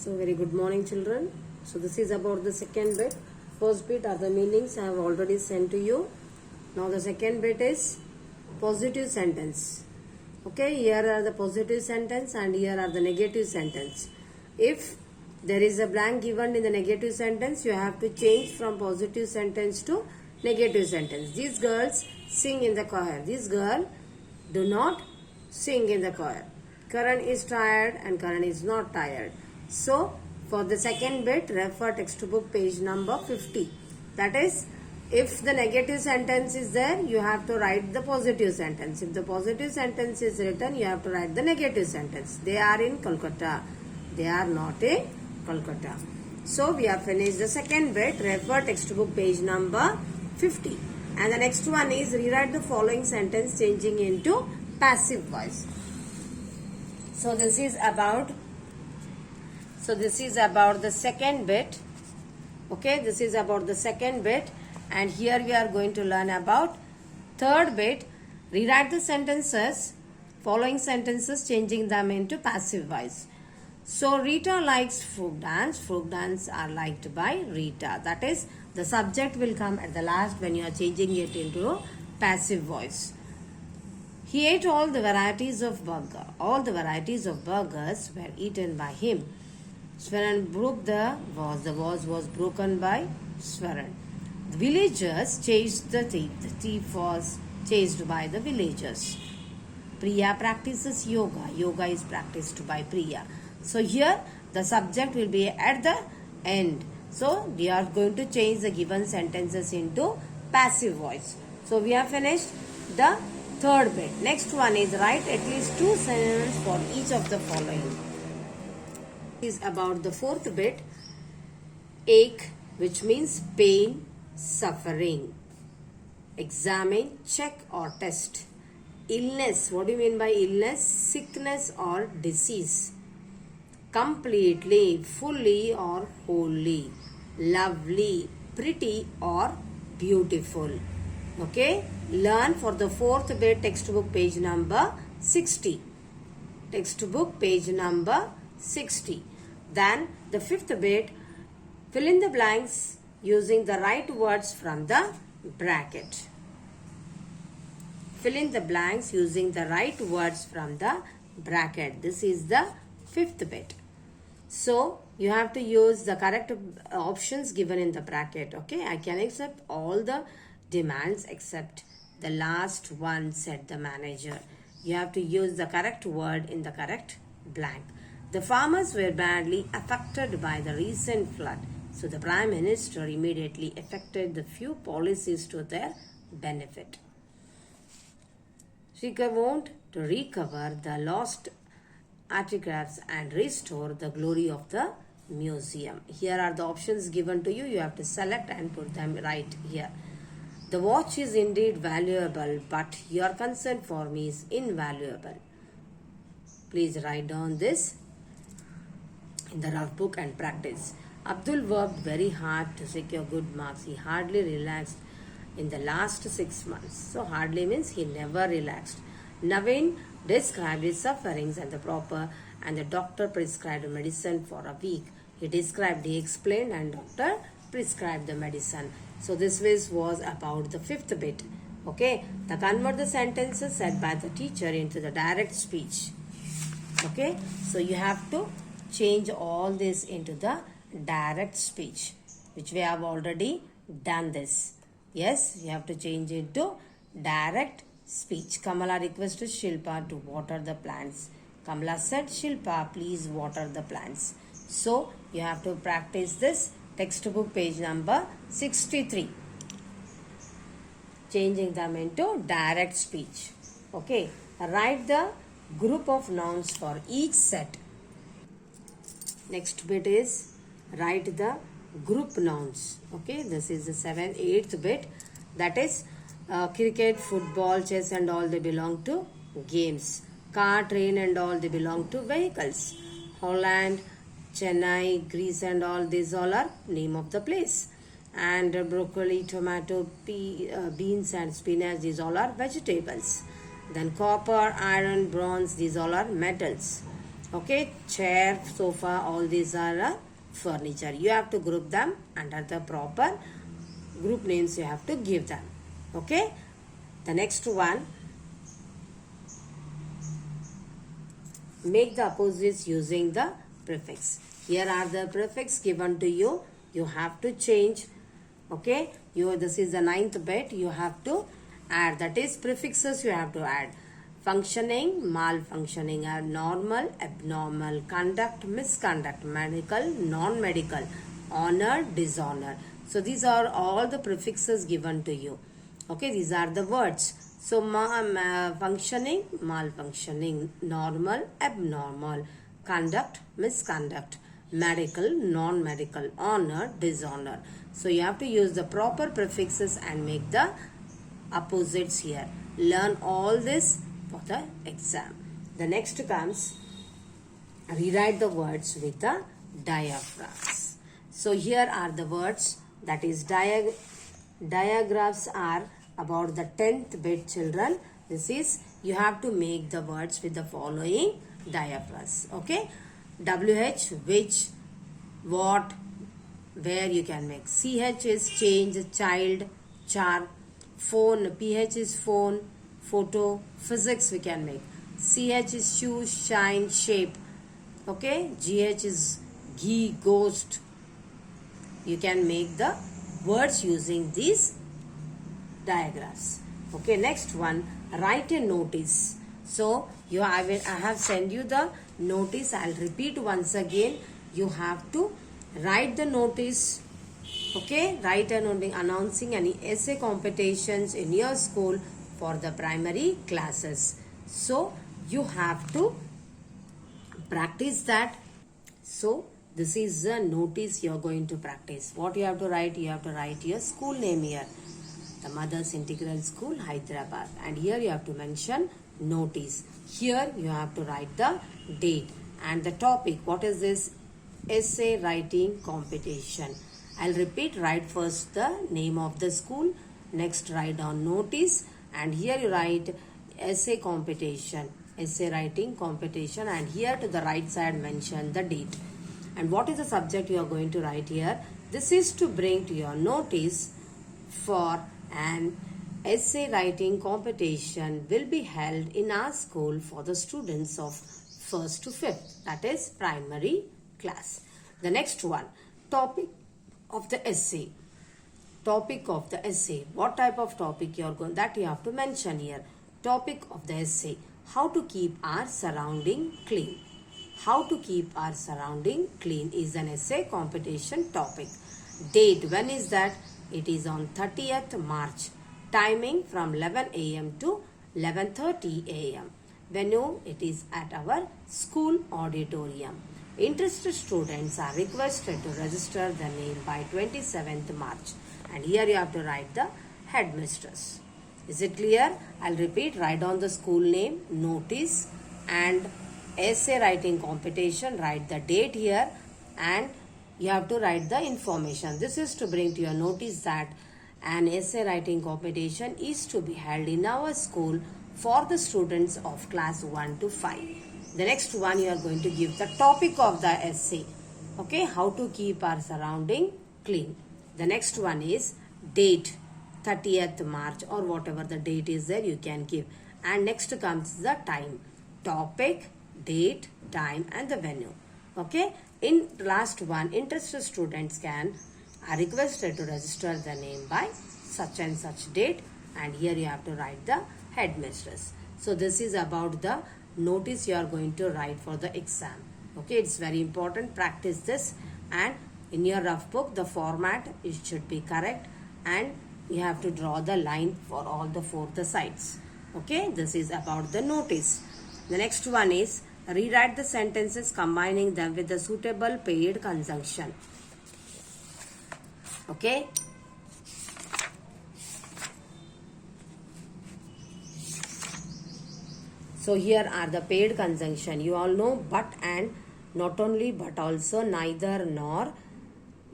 So very good morning children. So this is about the second bit. First bit are the meanings I have already sent to you. Now the second bit is positive sentence. Okay, here are the positive sentence and here are the negative sentence. If there is a blank given in the negative sentence, you have to change from positive sentence to negative sentence. These girls sing in the choir. This girl do not sing in the choir. Karan is tired and Karan is not tired. So, for the second bit, refer textbook page number 50. That is, if the negative sentence is there, you have to write the positive sentence. If the positive sentence is written, you have to write the negative sentence. They are in Kolkata. They are not in Kolkata. So, we have finished the second bit. Refer textbook page number 50. And the next one is rewrite the following sentence changing into passive voice. So, this is about the second bit. Okay, this is about the second bit, and here we are going to learn about third bit. Rewrite the sentences, following sentences, changing them into passive voice. So Rita likes folk dance. Folk dance are liked by Rita. That is, the subject will come at the last when you are changing it into passive voice. He ate all the varieties of burger. All the varieties of burgers were eaten by him. Swearan broke the vase. The vase was broken by Swearan. The villagers chased the thief. The thief was chased by the villagers. Priya practices yoga. Yoga is practiced by Priya. So here the subject will be at the end. So we are going to change the given sentences into passive voice. So we have finished the third bit. Next one is write at least 2 synonyms for each of the following. Is about the fourth bit. Ache, which means pain, suffering. Examine, check or test. Illness, what do you mean by illness? Sickness or disease. Completely, fully or wholly. Lovely, pretty or beautiful. Okay, learn for the fourth bit, textbook page number 60. Textbook page number 60. Then the fifth bit, fill in the blanks using the right words from the bracket. Fill in the blanks using the right words from the bracket. This is the fifth bit. So you have to use the correct options given in the bracket. Okay, I can accept all the demands except the last one, said the manager. You have to use the correct word in the correct blank. The farmers were badly affected by the recent flood. So the Prime Minister immediately effected the few policies to their benefit. She want to recover the lost artifacts and restore the glory of the museum. Here are the options given to you. You have to select and put them right here. The watch is indeed valuable, but your concern for me is invaluable. Please write down this in the rough book and practice. Abdul worked very hard to secure good marks. He hardly relaxed in the last 6 months. So hardly means he never relaxed. Naveen described his sufferings and the doctor prescribed medicine for a week. He explained and doctor prescribed the medicine. So this was about the fifth bit. Okay, the convert the sentences said by the teacher into the direct speech. Okay, so you have to change all this into the direct speech, which we have already done this. Yes, you have to change it to direct speech. Kamala requested Shilpa to water the plants. Kamala said, Shilpa, please water the plants. So you have to practice this. Textbook page number 63. Changing them into direct speech. Okay, write the group of nouns for each set. Next bit is write the group nouns. Okay, this is the 8th bit. That is cricket, football, chess and all, they belong to games. Car, train and all, they belong to vehicles. Holland, Chennai, Greece and all, these all are name of the place. And broccoli, tomato, beans and spinach, these all are vegetables. Then copper, iron, bronze, these all are metals. Okay, chair, sofa, all these are furniture. You have to group them under the proper group names you have to give them. Okay, the next one, make the opposites using the prefix. Here are the prefix given to you. You have to change. Okay, this is the ninth bit. You have to add, that is prefixes you have to add. Functioning, malfunctioning, are normal, abnormal, conduct, misconduct, medical, non-medical, honor, dishonor. So these are all the prefixes given to you. Okay, these are the words. So functioning, malfunctioning, normal, abnormal, conduct, misconduct, medical, non-medical, honor, dishonor. So you have to use the proper prefixes and make the opposites here. Learn all this for the exam. The next comes, rewrite the words with the diagrams. So here are the words, that is diagrams are about the 10th bit, children. This is, you have to make the words with the following diagrams. Okay, WH, which, what, where you can make. CH is change, child, char. Phone, PH is phone, photo. Physics we can make. CH is shoes, shine, shape. Okay, GH is ghee, ghost. You can make the words using these diagrams. Okay, next one, write a notice. So I have sent you the notice. I'll repeat once again. You have to write the notice. Okay, write a notice announcing any essay competitions in your school for the primary classes. So you have to practice that. So this is the notice you are going to practice. What you have to write? You have to write your school name here. The Mother's Integral School, Hyderabad. And here you have to mention notice. Here you have to write the date and the topic. What is this? Essay writing competition. I'll repeat, write first the name of the school. Next write down notice. And here you write essay competition. Essay writing competition. And here to the right side mention the date. And what is the subject you are going to write here? This is to bring to your notice for an essay writing competition will be held in our school for the students of 1st to 5th, that is primary class. The next one, topic of the essay. Topic of the essay. What type of topic you are going, that you have to mention here. Topic of the essay, how to keep our surrounding clean. How to keep our surrounding clean is an essay competition topic. Date, when is that? It is on 30th March. Timing from 11 a.m. to 11:30 a.m. Venue, it is at our school auditorium. Interested students are requested to register the name by 27th March. And here you have to write the headmistress. Is it clear? I'll repeat, write down the school name, notice and essay writing competition. Write the date here and you have to write the information. This is to bring to your notice that an essay writing competition is to be held in our school for the students of class 1 to 5. The next one, you are going to give the topic of the essay. Okay, how to keep our surrounding clean. The next one is date, 30th March or whatever the date is there you can give. And next comes the time, topic, date, time and the venue. Okay, in last one, interested students are requested to register the name by such and such date, and here you have to write the headmistress. So this is about the notice you are going to write for the exam. Okay, it's very important, practice this, and in your rough book the format it should be correct and you have to draw the line for all the 4 sides. Okay, this is about the notice. The next one is rewrite the sentences combining them with the suitable paid conjunction. Okay. So here are the paid conjunction. You all know but and, not only but also, neither nor,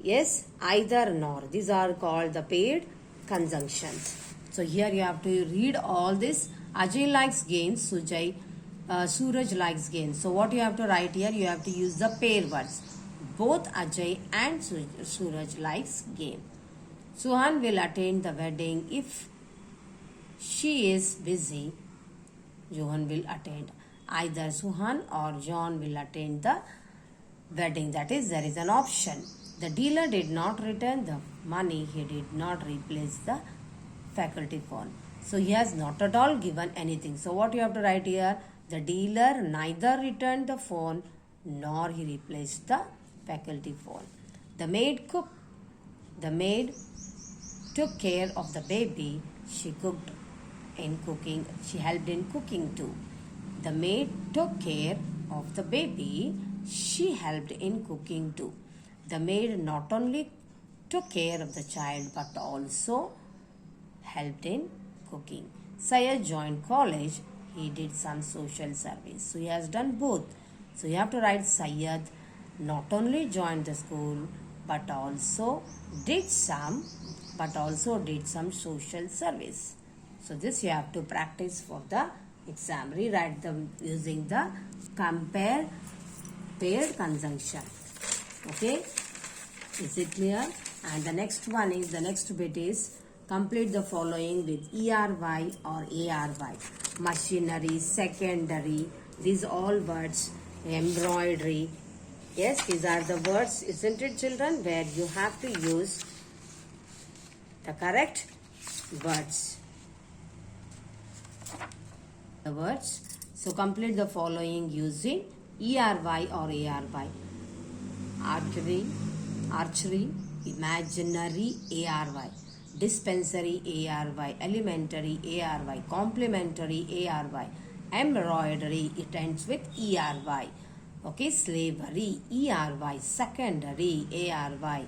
yes, either nor. These are called the paid conjunctions. So here you have to read all this. Ajay likes games. Sujay Suraj likes games. So what you have to write here? You have to use the pair words. Both Ajay and Suraj likes game. Suhan will attend the wedding. If she is busy, Johan will attend. Either Suhan or John will attend the wedding. That is, there is an option. The dealer did not return the money. He did not replace the faculty phone. So he has not at all given anything. So what you have to write here? The dealer neither returned the phone nor he replaced the faculty phone. The maid cooked. The maid took care of the baby. She cooked in cooking. She helped in cooking too. The maid took care of the baby. She helped in cooking too. The maid not only took care of the child but also helped in cooking. Syed joined college. He did some social service. So he has done both. So you have to write Syed not only joined the school but also did some social service. So this you have to practice for the exam. Rewrite them using the compare paired conjunction. Okay, is it clear? And the next bit is complete the following with ERY or ARY. Machinery, secondary, these all words. Embroidery. Yes, these are the words, isn't it, children, where you have to use the correct words. The words. So complete the following using ERY or ARY. Archery, imaginary ARY, dispensary ARY, elementary ARY, complementary ARY, embroidery, it ends with ERY. Okay, slavery ERY, secondary ARY,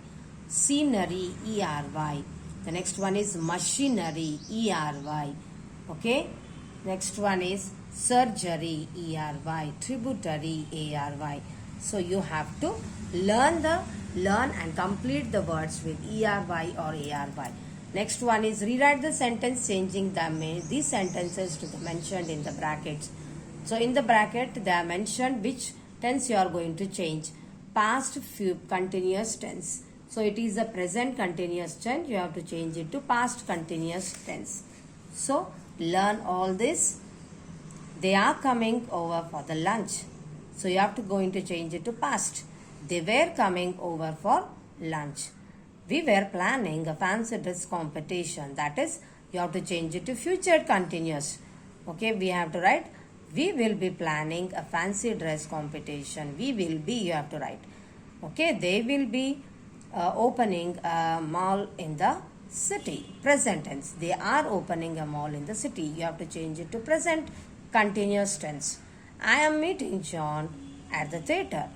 scenery ERY. The next one is machinery ERY. Okay, next one is surgery ERY, tributary ARY. So you have to learn and complete the words with ERY or ARY. Next one is rewrite the sentence changing these sentences to the mentioned in the brackets. So in the bracket they are mentioned which tense you are going to change. Past continuous tense. So it is the present continuous tense. You have to change it to past continuous tense. So learn all this. They are coming over for the lunch. So you have to go into change it to past. They were coming over for lunch. We were planning a fancy dress competition. That is, you have to change it to future continuous. Okay, we have to write, we will be planning a fancy dress competition. We will be, you have to write. Okay, they will be opening a mall in the city. Present tense. They are opening a mall in the city. You have to change it to present continuous tense. I am meeting John at the theater.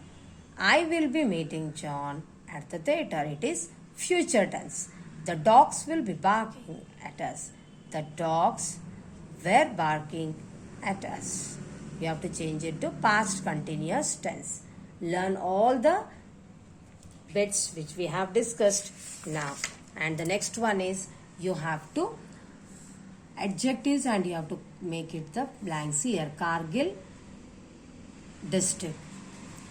I will be meeting John at the theater. It is future tense. The dogs will be barking at us. The dogs were barking at us. You have to change it to past continuous tense. Learn all the bits which we have discussed now. And the next one is you have to adjectives and you have to make it the blanks here. Kargil district.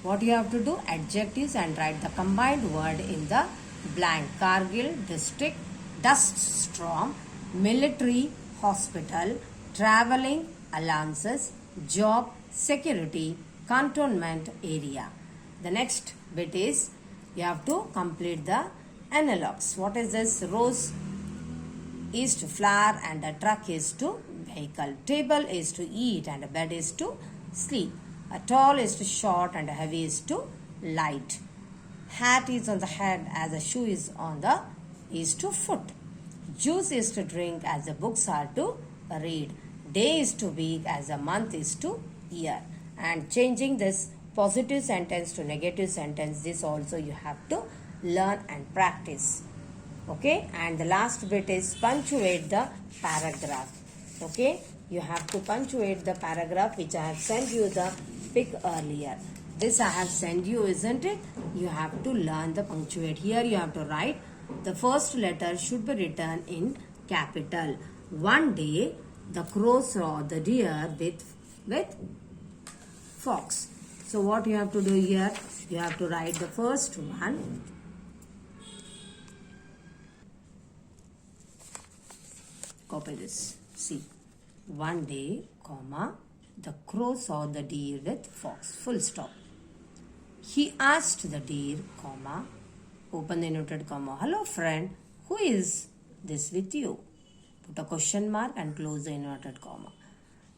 What you have to do? Adjectives and write the combined word in the blank. Kargil district, dust storm, military hospital, traveling allowances, job security, cantonment area. The next bit is you have to complete the analogues. What is this? Rose is to flower and a truck is to vehicle. Table is to eat and a bed is to sleep. A tall is to short and a heavy is to light. Hat is on the head as a shoe is on the is to foot. Juice is to drink as the books are to read. Day is to week as a month is to year. And changing this positive sentence to negative sentence, this also you have to learn and practice. Okay, and the last bit is punctuate the paragraph. Okay, you have to punctuate the paragraph which I have sent you the pic earlier. This I have sent you, isn't it? You have to learn the punctuate. Here you have to write the first letter should be written in capital. One day the crow saw the deer with fox. So what you have to do here, you have to write the first one. Copy this. See, one day, comma, the crow saw the deer with fox. Full stop. He asked the deer, comma, open the inverted comma, hello friend, who is this with you? Put a question mark and close the inverted comma.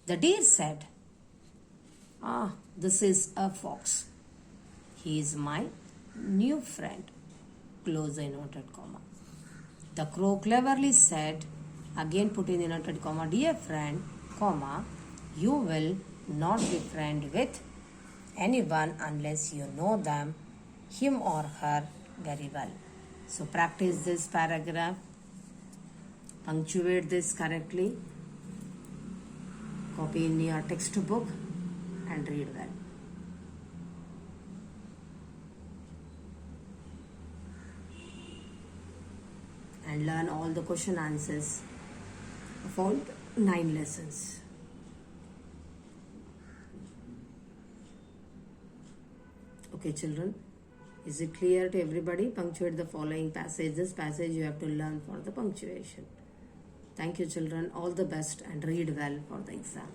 The deer said, this is a fox. He is my new friend. Close the inverted comma. The crow cleverly said, again put in inverted comma, dear friend, comma, you will not be friend with anyone unless you know them, him or her, very well. So practice this paragraph, punctuate this correctly, copy in your textbook and read well. And learn all the question answers of all 9 lessons. Okay, children, is it clear to everybody? Punctuate the following passage. This passage you have to learn for the punctuation. Thank you, children. All the best and read well for the exam.